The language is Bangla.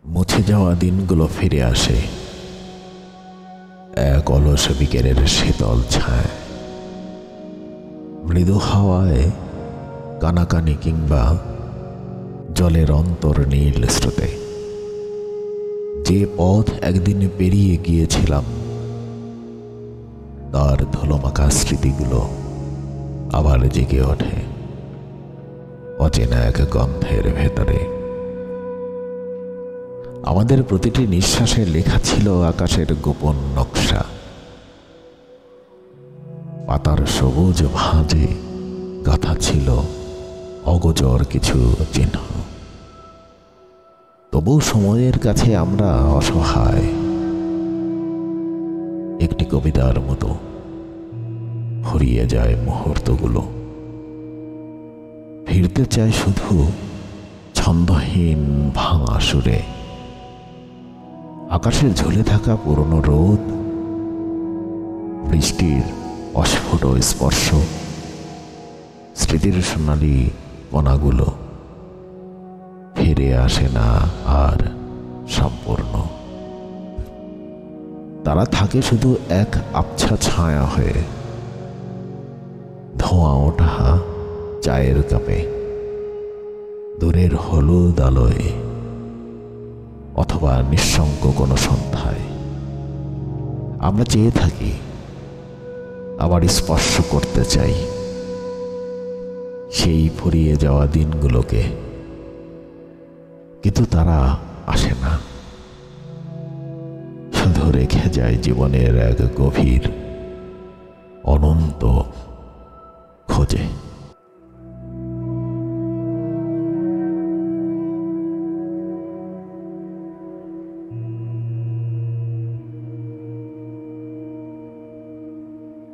মুছে যাওয়া দিনগুলো ফিরে আসে এক অলস বিকেলের শীতল ছায়, মৃদু হাওয়ায়, কানাকানি কিংবা জলের অন্তর্নীল স্রোতে। যে পথ একদিন পেরিয়ে গিয়েছিলাম তার ধুলোমাখা স্মৃতিগুলো আবার জেগে ওঠে অচেনা এক গন্ধের ভেতরে। আমাদের প্রতিটি নিঃশ্বাসে লেখা ছিল আকাশের গোপন নকশা, পাতার সবুজ ভাঁজে গাঁথা ছিল অগোচর কিছু চিহ্ন। তবু সময়ের কাছে আমরা অসহায়, একটি কবিতার মতো ফুরিয়ে যায় মুহূর্তগুলো। ফিরতে চায় শুধু ছন্দহীন ভাঙা সুরে। আকাশে ঝুলে থাকা পুরনো রোদ, বৃষ্টির অস্ফুট স্পর্শ, স্মৃতির সোনালি কণাগুলো ফিরে আসে না আর সম্পূর্ণ। তারা থাকে শুধু এক আবছা ছায়া হয়ে, ধোঁয়া ওঠা চায়ের কাপে, দূরের হলুদ আলোয়, অথবা নিঃসঙ্গ কোনো সন্ধ্যায়। আমরা চেয়ে থাকি, আবার স্পর্শ করতে চাই সেই ফুরিয়ে যাওয়া দিনগুলোকে, কিন্তু তারা আসে না, শুধু রেখে যায় জীবনের এক গভীর অনন্ত